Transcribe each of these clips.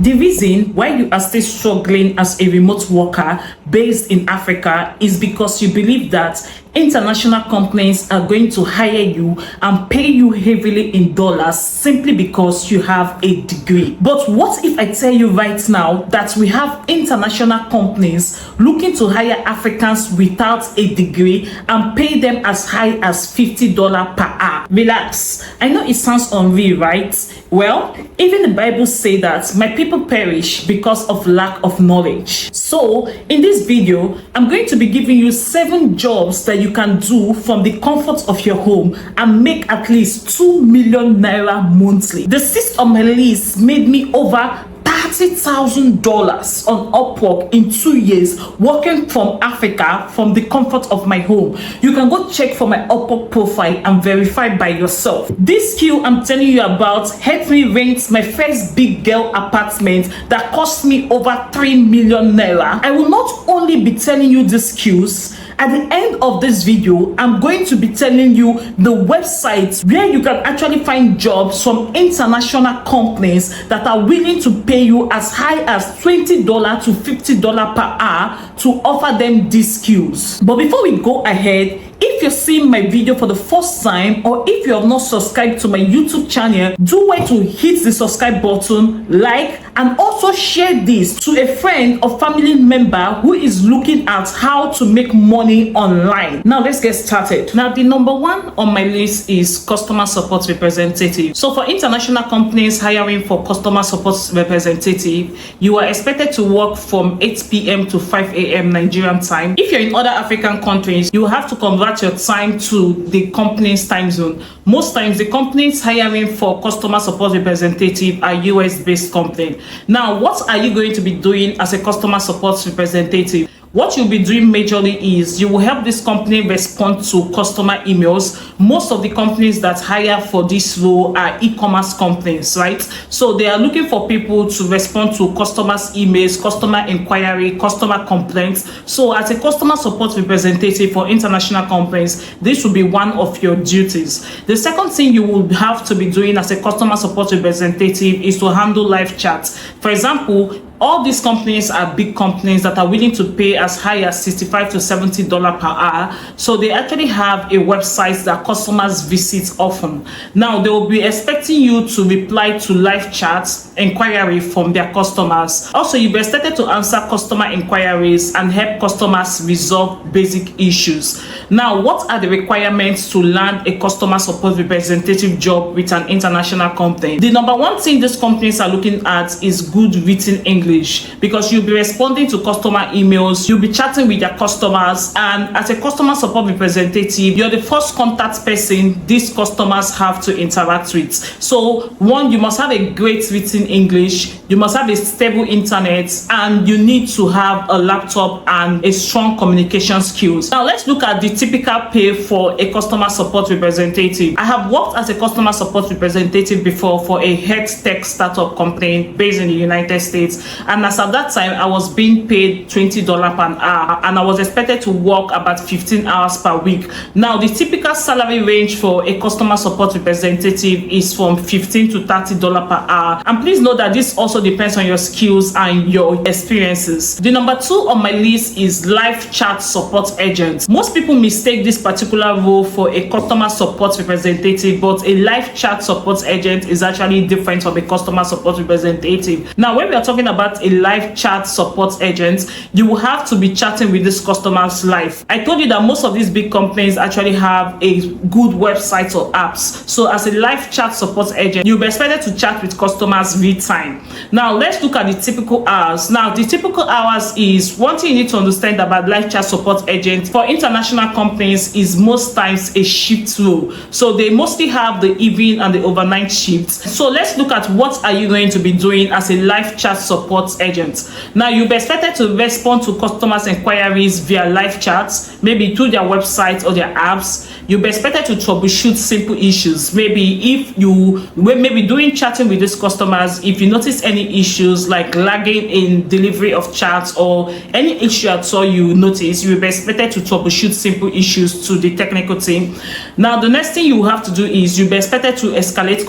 The reason why you are still struggling as a remote worker based in Africa is because you believe that international companies are going to hire you and pay you heavily in dollars simply because you have a degree. But what if I tell you right now that we have international companies looking to hire Africans without a degree and pay them as high as $50 per hour? Relax. I know it sounds unreal, right? Well, even the Bible says that my people perish because of lack of knowledge. So in this video, I'm going to be giving you 7 jobs that you can do from the comfort of your home and make at least 2 million naira monthly. The 6th on my list made me over $30,000 on Upwork in 2 years working from Africa from the comfort of my home. You can go check for my Upwork profile and verify by yourself. This skill I'm telling you about helped me rent my first big girl apartment that cost me over 3 million naira. I will not only be telling you these skills. At the end of this video, I'm going to be telling you the websites where you can actually find jobs from international companies that are willing to pay you as high as $20 to $50 per hour to offer them these skills. But before we go ahead, if you're seeing my video for the first time or if you have not subscribed to my YouTube channel, do well to hit the subscribe button, like, and also share this to a friend or family member who is looking at how to make money online. Now let's get started. Now the number 1 on my list is customer support representative. So for international companies hiring for customer support representative, you are expected to work from 8 p.m. to 5 a.m. Nigerian time. If you're in other African countries, you have to convert your time to the company's time zone. Most times the companies hiring for customer support representative are US based company. Now what are you going to be doing as a customer support representative? What you'll be doing majorly is you will help this company respond to customer emails. Most of the companies that hire for this role are e-commerce companies, right? So they are looking for people to respond to customers' emails, customer inquiry, customer complaints. So as a customer support representative for international companies, this will be one of your duties. The second thing you will have to be doing as a customer support representative is to handle live chats. For example, all these companies are big companies that are willing to pay as high as $65 to $70 per hour. So they actually have a website that customers visit often. Now they will be expecting you to reply to live chats, inquiry from their customers. Also, you'll be expected to answer customer inquiries and help customers resolve basic issues. Now, what are the requirements to land a customer support representative job with an international company? The number 1 thing these companies are looking at is good written English, because you'll be responding to customer emails, you'll be chatting with their customers, and as a customer support representative, you're the first contact person these customers have to interact with. So 1, you must have a great written English, you must have a stable internet, and you need to have a laptop and a strong communication skills. Now let's look at the typical pay for a customer support representative. I have worked as a customer support representative before for a health tech startup company based in the United States. And as at that time, I was being paid $20 per hour and I was expected to work about 15 hours per week. Now, the typical salary range for a customer support representative is from $15 to $30 per hour. And please note that this also depends on your skills and your experiences. The number 2 on my list is live chat support agent. Most people mistake this particular role for a customer support representative, but a live chat support agent is actually different from a customer support representative. Now, when we are talking about a live chat support agent, you will have to be chatting with this customers live. I told you that most of these big companies actually have a good website or apps. So as a live chat support agent, you'll be expected to chat with customers real time. Now let's look at the typical hours. Now the typical hours is one thing you need to understand about live chat support agents for international companies is most times a shift role. So they mostly have the evening and the overnight shifts. So let's look at what are you going to be doing as a live chat support agent. Now you'll be expected to respond to customers' inquiries via live chats, maybe through their website or their apps. you'll be expected to troubleshoot simple issues. Maybe during chatting with these customers, if you notice any issues like lagging in delivery of chats or any issue at all you notice, you will be expected to troubleshoot simple issues to the technical team. Now, the next thing you have to do is you'll be expected to escalate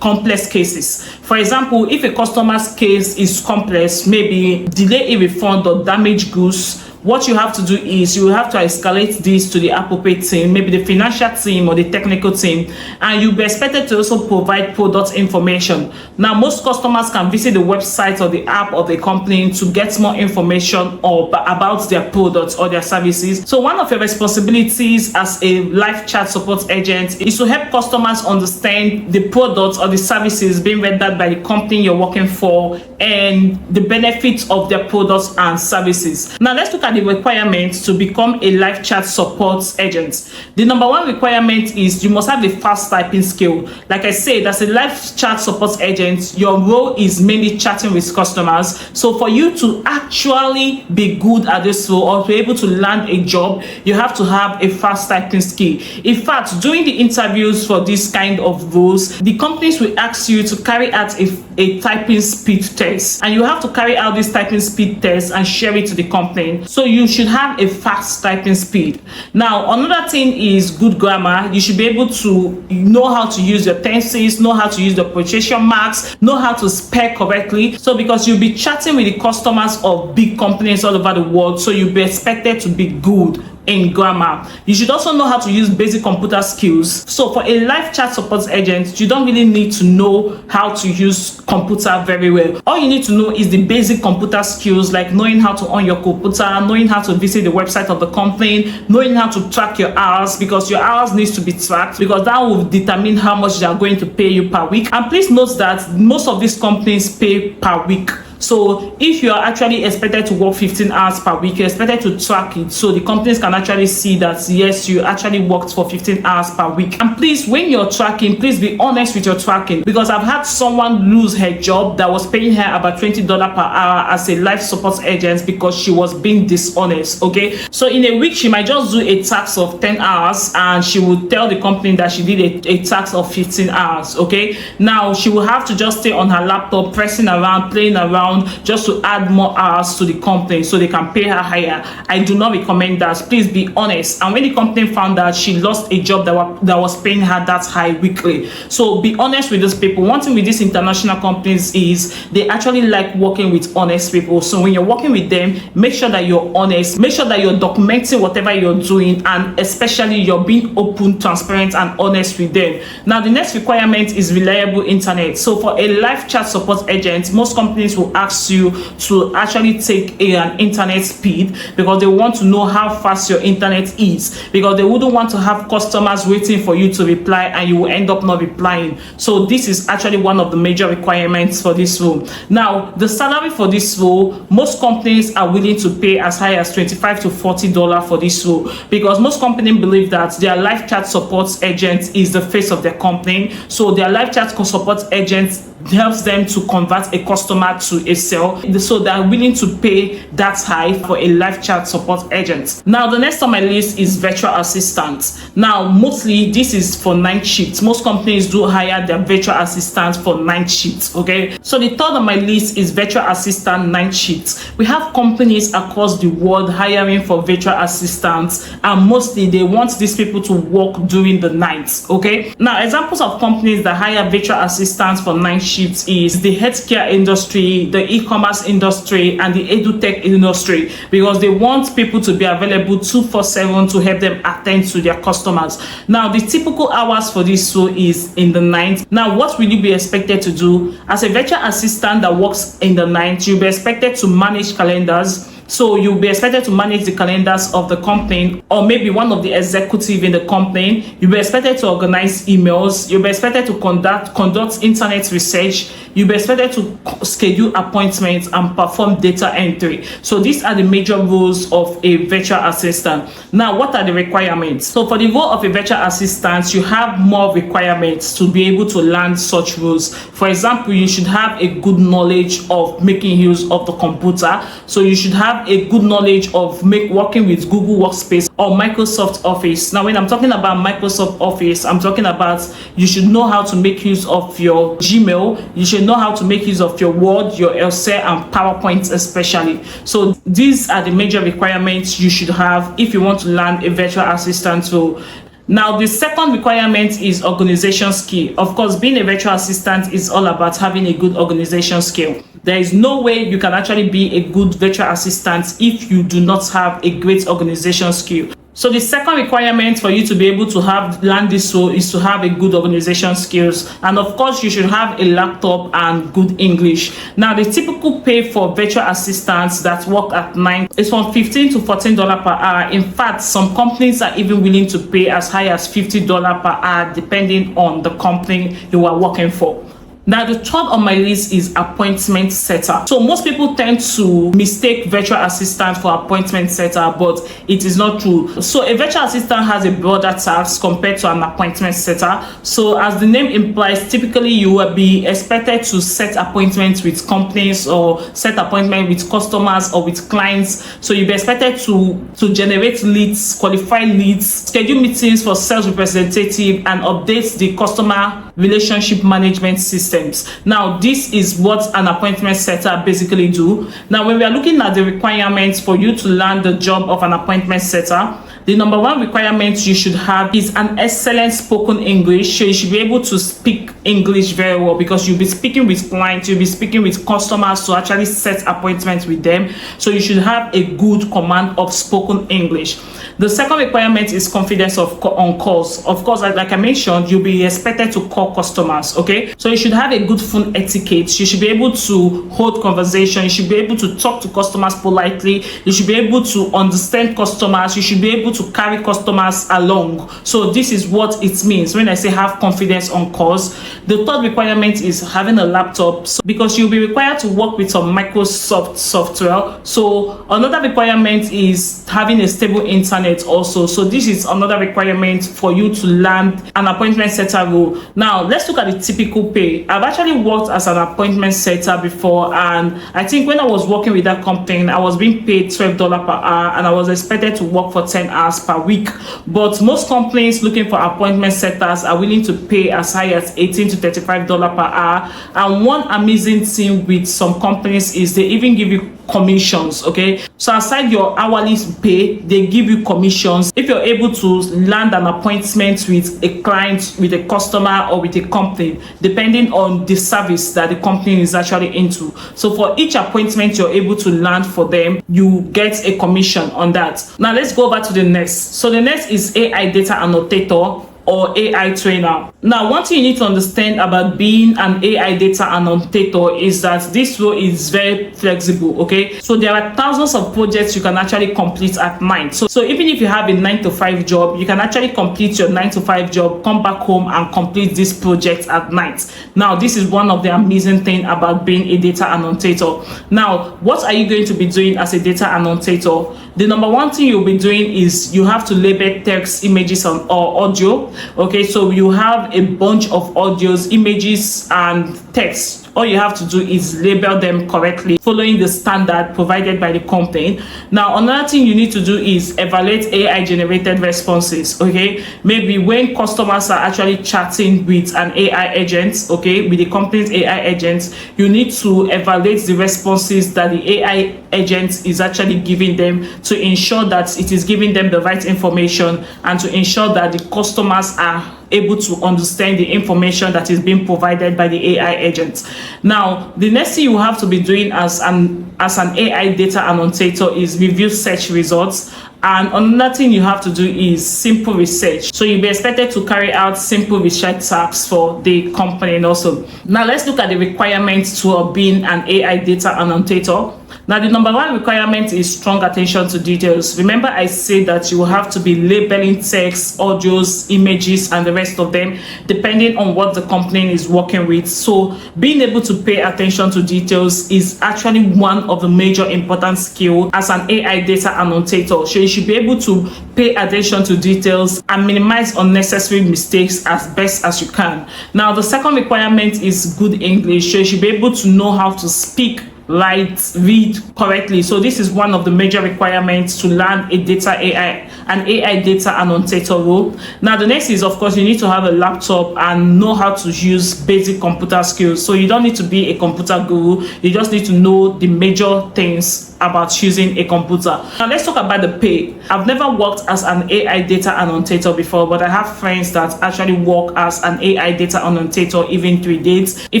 complex cases. For example, if a customer's case is complex, maybe delay a refund or damaged goods, what you have to do is you have to escalate this to the appropriate team, maybe the financial team or the technical team, and you'll be expected to also provide product information. Now, most customers can visit the website or the app of the company to get more information about their products or their services. So one of your responsibilities as a live chat support agent is to help customers understand the products or the services being rendered by the company you're working for and the benefits of their products and services. Now, let's look at the requirements to become a live chat support agent. The number one requirement is you must have a fast typing skill. Like I said, as a live chat support agent, your role is mainly chatting with customers. So for you to actually be good at this role or to be able to land a job, you have to have a fast typing skill. In fact, during the interviews for this kind of roles, the companies will ask you to carry out a typing speed test, and you have to carry out this typing speed test and share it to the company. So you should have a fast typing speed. Now, another thing is good grammar. You should be able to know how to use your tenses, know how to use the punctuation marks, know how to spell correctly. So because you'll be chatting with the customers of big companies all over the world, so you'll be expected to be good in grammar. You should also know how to use basic computer skills. So for a live chat support agent, you don't really need to know how to use computer very well. All you need to know is the basic computer skills, like knowing how to on your computer, knowing how to visit the website of the company, knowing how to track your hours, because your hours needs to be tracked, because that will determine how much they are going to pay you per week. And please note that most of these companies pay per week. So if you are actually expected to work 15 hours per week, you're expected to track it so the companies can actually see that yes, you actually worked for 15 hours per week. And please, when you're tracking, please be honest with your tracking, because I've had someone lose her job that was paying her about $20 per hour as a live support agent because she was being dishonest. Okay, so in a week she might just do a task of 10 hours and she would tell the company that she did a task of 15 hours. Okay, now she will have to just stay on her laptop pressing around, playing around, just to add more hours to the company so they can pay her higher. I do not recommend that. Please be honest. And when the company found out she lost a job that was paying her that high weekly, so be honest with these people. One thing with these international companies is they actually like working with honest people. So when you're working with them, make sure that you're honest, make sure that you're documenting whatever you're doing, and especially you're being open, transparent, and honest with them. Now, the next requirement is reliable internet. So for a live chat support agent, most companies will ask you to actually take an internet speed, because they want to know how fast your internet is, because they wouldn't want to have customers waiting for you to reply and you will end up not replying. So this is actually one of the major requirements for this role. Now, the salary for this role, most companies are willing to pay as high as $25 to $40 for this role, because most companies believe that their live chat support agent is the face of their company. So their live chat support agent helps them to convert a customer to a sale, so they're willing to pay that high for a live chat support agent. Now, the next on my list is virtual assistant. Now, mostly this is for night shifts. Most companies do hire their virtual assistants for night shifts. Okay, so the third on my list is virtual assistant night shifts. We have companies across the world hiring for virtual assistants, and mostly they want these people to work during the night. Okay, now examples of companies that hire virtual assistants for night shifts is the healthcare industry, the e-commerce industry, and the edutech industry, because they want people to be available 24/7 to help them attend to their customers. Now, the typical hours for this role is in the night. Now, what will you be expected to do as a virtual assistant that works in the night? You'll be expected to manage calendars. So you'll be expected to manage the calendars of the company, or maybe one of the executive in the company. You'll be expected to organize emails. You'll be expected to conduct internet research. you'll be expected to schedule appointments and perform data entry. So these are the major roles of a virtual assistant. Now, what are the requirements? So for the role of a virtual assistant, you have more requirements to be able to learn such roles. For example, you should have a good knowledge of making use of the computer. So you should have a good knowledge of working with Google Workspace or Microsoft Office. Now, when I'm talking about Microsoft Office, I'm talking about you should know how to make use of your Gmail. You should know how to make use of your Word, your Excel, and PowerPoint especially. So these are the major requirements you should have if you want to learn a virtual assistant role. Now, the second requirement is organization skill. Of course, being a virtual assistant is all about having a good organization skill. There is no way you can actually be a good virtual assistant if you do not have a great organization skill. So the second requirement for you to be able to learn this role is to have a good organization skills. And of course, you should have a laptop and good English. Now, the typical pay for virtual assistants that work at night is from $15 to $14 per hour. In fact, some companies are even willing to pay as high as $50 per hour, depending on the company you are working for. Now, the third on my list is appointment setter. So most people tend to mistake virtual assistant for appointment setter, but it is not true. So a virtual assistant has a broader task compared to an appointment setter. So as the name implies, typically you will be expected to set appointments with companies or set appointment with customers or with clients. So you'll be expected to generate leads, qualify leads, schedule meetings for sales representative, and update the customer relationship management system. Now, this is what an appointment setter basically do. Now, when we are looking at the requirements for you to learn the job of an appointment setter, the number one requirement you should have is an excellent spoken English. So you should be able to speak English very well, because you'll be speaking with clients, you'll be speaking with customers to actually set appointments with them. So you should have a good command of spoken English. The second requirement is confidence on calls. Of course, like I mentioned, you'll be expected to call customers, okay? So you should have a good phone etiquette. You should be able to hold conversation. You should be able to talk to customers politely. You should be able to understand customers. You should be able to carry customers along. So this is what it means when I say have confidence on calls. The third requirement is having a laptop, because you'll be required to work with some Microsoft software. So another requirement is having a stable internet also. So this is another requirement for you to learn an appointment setter role. Now, let's look at the typical pay. I've actually worked as an appointment setter before, and I think when I was working with that company, I was being paid $12 per hour, and I was expected to work for 10 hours per week. But most companies looking for appointment setters are willing to pay as high as $18 to $35 per hour. And one amazing thing with some companies is they even give you commissions, okay? So aside your hourly pay, they give you commissions if you're able to land an appointment with a client, with a customer, or with a company, depending on the service that the company is actually into. So for each appointment you're able to land for them, you get a commission on that. Now let's go over to the next. So the next is AI data annotator or AI trainer. Now, one thing you need to understand about being an AI data annotator is that this role is very flexible, okay? So there are thousands of projects you can actually complete at night. So even if you have a 9-to-5 job, you can actually complete your 9-to-5 job, come back home and complete this project at night. Now, this is one of the amazing things about being a data annotator. Now, what are you going to be doing as a data annotator? The number one thing you'll be doing is you have to label text, images, or audio. Okay, so you have a bunch of audios, images, and text. All you have to do is label them correctly, following the standard provided by the company. Now, another thing you need to do is evaluate AI generated responses. Okay, maybe when customers are actually chatting with an AI agent, okay, with the company's AI agent, you need to evaluate the responses that the AI agent is actually giving them to ensure that it is giving them the right information, and to ensure that the customers are able to understand the information that is being provided by the AI agent. Now, the next thing you have to be doing as an AI data annotator is review search results And another thing you have to do is simple research. So you'll be expected to carry out simple research tasks for the company and also. Now let's look at the requirements to being an AI data annotator. Now, the number one requirement is strong attention to details. Remember, I said that you will have to be labeling text, audios, images, and the rest of them, depending on what the company is working with. So, being able to pay attention to details is actually one of the major important skills as an AI data annotator. So, you should be able to pay attention to details and minimize unnecessary mistakes as best as you can. Now, the second requirement is good English. So, you should be able to know how to speak, write, read correctly. So this is one of the major requirements to learn an AI data annotator role. Now the next is, of course, you need to have a laptop and know how to use basic computer skills. So you don't need to be a computer guru, you just need to know the major things about using a computer. Now let's talk about the pay. I've never worked as an AI data annotator before, but I have friends that actually work as an AI data annotator even 3 days. In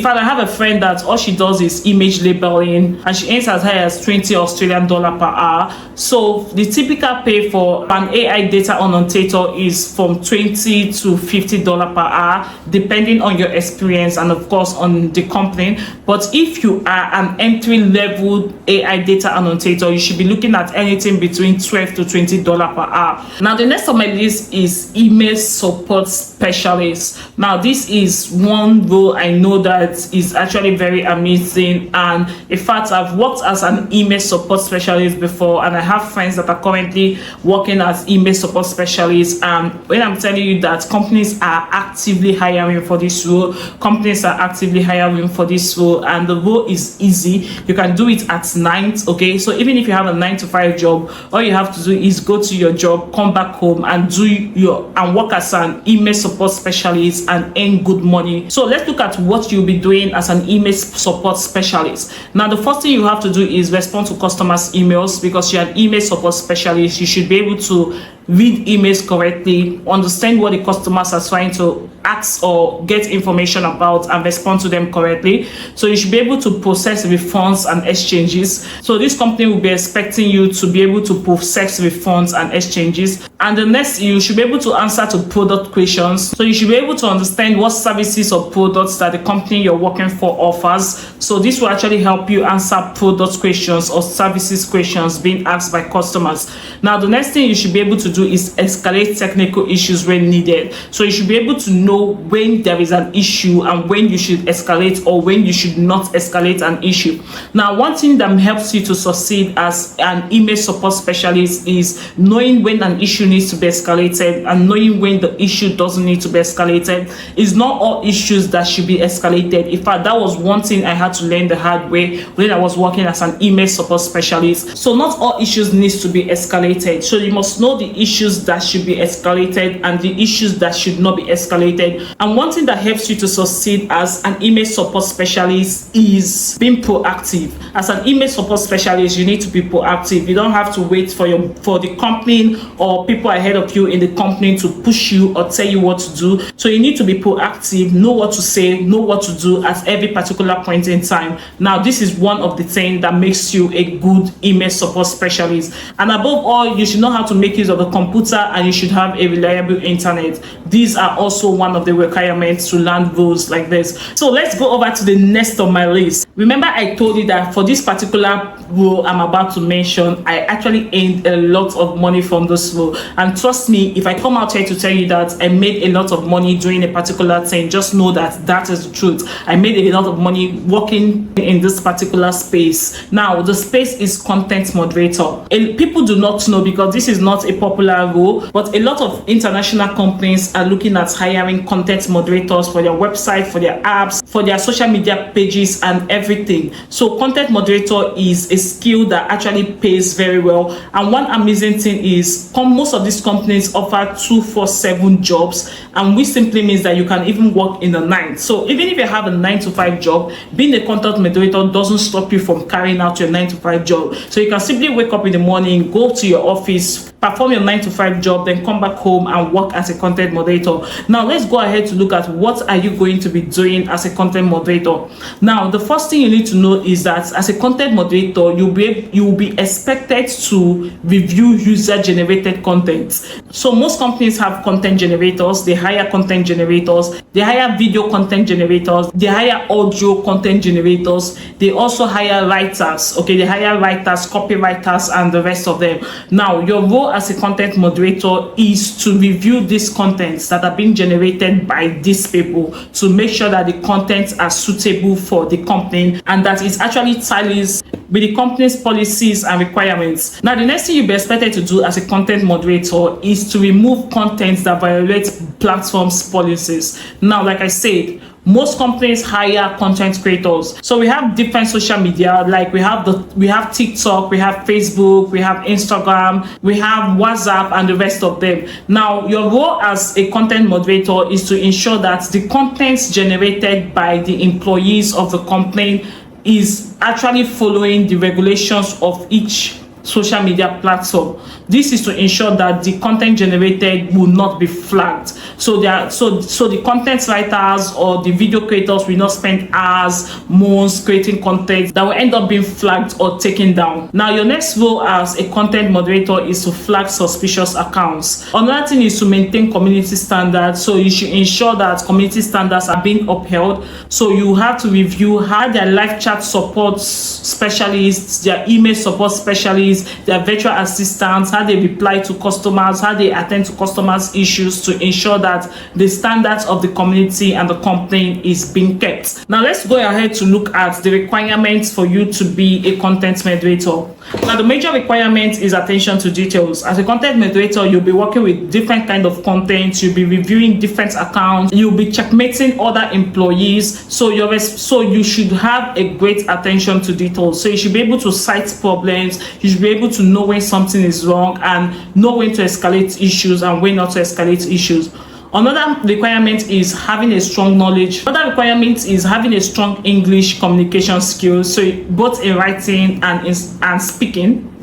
fact, I have a friend that all she does is image labeling and she earns as high as 20 Australian dollar per hour. So the typical pay for an AI data annotator is from 20 to $50 per hour, depending on your experience and of course on the company. But if you are an entry-level AI data annotator, you should be looking at anything between $12 to $20 per hour. Now the next on my list is email support specialist. Now this is one role I know that is actually very amazing, and in fact I've worked as an email support specialist before, and I have friends that are currently working as email support specialists. And when I'm telling you that companies are actively hiring for this role, and the role is easy. You can do it at night, okay? So even if you have a 9-to-5 job, all you have to do is go to your job, come back home and work as an email support specialist and earn good money. So let's look at what you'll be doing as an email support specialist. Now the first thing you have to do is respond to customers' emails. Because you're an email support specialist, you should be able to read emails correctly, understand what the customers are trying to ask or get information about, and respond to them correctly. So you should be able to process refunds and exchanges. So this company will be expecting you to be able to process refunds and exchanges. And the next, you should be able to answer to product questions. So you should be able to understand what services or products that the company you're working for offers. So this will actually help you answer product questions or services questions being asked by customers. Now the next thing you should be able to do is escalate technical issues when needed. So you should be able to know when there is an issue and when you should escalate or when you should not escalate an issue. Now one thing that helps you to succeed as an email support specialist is knowing when an issue needs to be escalated and knowing when the issue doesn't need to be escalated. It's not all issues that should be escalated. In fact, that was one thing I had to learn the hard way when I was working as an email support specialist. So not all issues needs to be escalated. So you must know the issues that should be escalated and the issues that should not be escalated. And one thing that helps you to succeed as an email support specialist is being proactive. As an email support specialist, you need to be proactive. You don't have to wait for the company or people ahead of you in the company to push you or tell you what to do. So you need to be proactive, know what to say, know what to do at every particular point in time. Now this is one of the things that makes you a good email support specialist. And above all, you should know how to make use of a computer and you should have a reliable internet. These are also one of the requirements to learn roles like this. So let's go over to the next on my list. Remember, I told you that for this particular role I'm about to mention, I actually earned a lot of money from this role. And trust me, if I come out here to tell you that I made a lot of money doing a particular thing, just know that that is the truth. I made a lot of money working in this particular space. Now the space is content moderator. People do not know because this is not a popular role, but a lot of international companies are looking at hiring content moderators for their website, for their apps, for their social media pages and everything. So content moderator is a skill that actually pays very well. And one amazing thing is most of these companies offer 2-4-7 jobs, and which simply means that you can even work in the night. So even if you have a 9-to-5 job, being a content moderator doesn't stop you from carrying out your 9-to-5 job. So you can simply wake up in the morning, go to your office, perform your 9-to-5 job, then come back home and work as a content moderator. Now let's go ahead to look at what are you going to be doing as a content moderator. Now, the first thing you need to know is that as a content moderator, you will be expected to review user-generated content. So most companies have content generators. They hire content generators. They hire video content generators. They hire audio content generators. They also hire writers. Okay, they hire writers, copywriters, and the rest of them. Now, your role as a content moderator is to review these contents that are being generated by these people to make sure that the contents are suitable for the company and that it actually tallies with the company's policies and requirements. Now, the next thing you'll be expected to do as a content moderator is to remove content that violates platforms' policies. Now, like I said, most companies hire content creators. So we have different social media, like we have TikTok, we have Facebook, we have Instagram, we have WhatsApp, and the rest of them. Now, your role as a content moderator is to ensure that the contents generated by the employees of the company is actually following the regulations of each social media platform. This is to ensure that the content generated will not be flagged. So the content writers or the video creators will not spend hours, months creating content that will end up being flagged or taken down. Now, your next role as a content moderator is to flag suspicious accounts. Another thing is to maintain community standards. So you should ensure that community standards are being upheld. So you have to review how their live chat support specialists, their email support specialists, their virtual assistants, how they reply to customers, how they attend to customers' issues to ensure that the standards of the community and the company is being kept. Now, let's go ahead to look at the requirements for you to be a content moderator. Now, the major requirement is attention to details. As a content moderator, you'll be working with different kind of content. You'll be reviewing different accounts. You'll be checkmating other employees. So you should have a great attention to details. So you should be able to cite problems. You should be able to know when something is wrong and know when to escalate issues and when not to escalate issues. Another requirement is having a strong knowledge. Another requirement is having a strong English communication skills. So both in writing and speaking.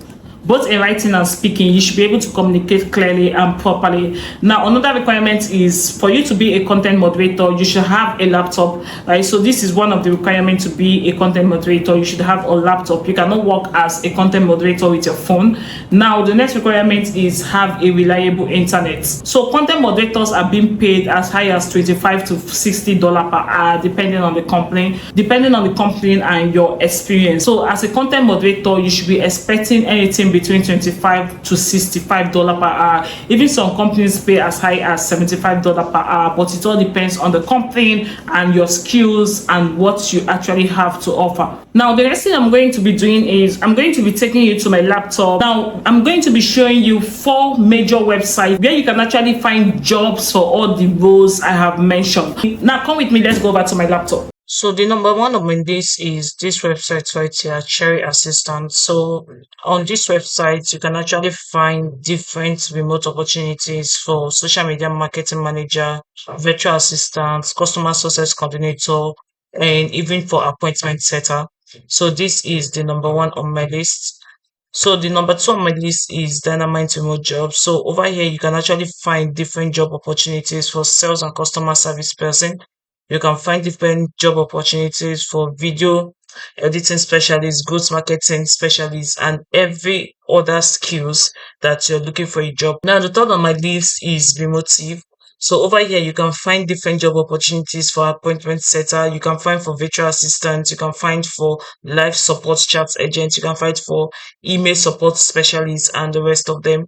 Both in writing and speaking, you should be able to communicate clearly and properly. Now, another requirement is for you to be a content moderator, you should have a laptop, right? So this is one of the requirements to be a content moderator. You should have a laptop. You cannot work as a content moderator with your phone. Now, the next requirement is have a reliable internet. So content moderators are being paid as high as $25 to $60 per hour, depending on the company and your experience. So as a content moderator, you should be expecting anything between $25 to $65 per hour. Even some companies pay as high as $75 per hour, but it all depends on the company and your skills and what you actually have to offer. Now, the next thing I'm going to be doing is I'm going to be taking you to my laptop. Now, I'm going to be showing you 4 major websites where you can actually find jobs for all the roles I have mentioned. Now, come with me, let's go over to my laptop. So the number one of my list is this website right here, Cherry Assistant. So on this website, you can actually find different remote opportunities for social media marketing manager, virtual assistant, customer success coordinator, and even for appointment setter. So this is the number one on my list. So the number 2 on my list is Dynamite Remote Jobs. So over here, you can actually find different job opportunities for sales and customer service person. You can find different job opportunities for video editing specialists, growth marketing specialists, and every other skills that you're looking for a job. Now, the third on my list is Remotive. So over here, you can find different job opportunities for appointment setter. You can find for virtual assistants. You can find for live support chat agents. You can find for email support specialists and the rest of them.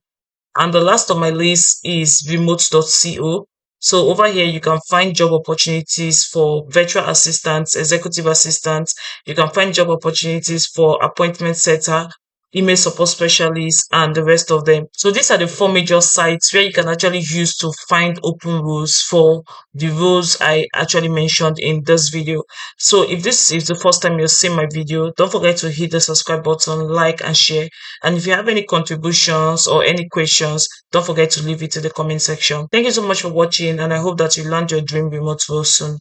And the last on my list is remote.co. So over here, you can find job opportunities for virtual assistants, executive assistants. You can find job opportunities for appointment setter, email support specialists, and the rest of them. So these are the 4 major sites where you can actually use to find open roles for the roles I actually mentioned in this video. So if this is the first time you're seeing my video, don't forget to hit the subscribe button, like and share. And if you have any contributions or any questions, don't forget to leave it in the comment section. Thank you so much for watching, and I hope that you land your dream remote role soon.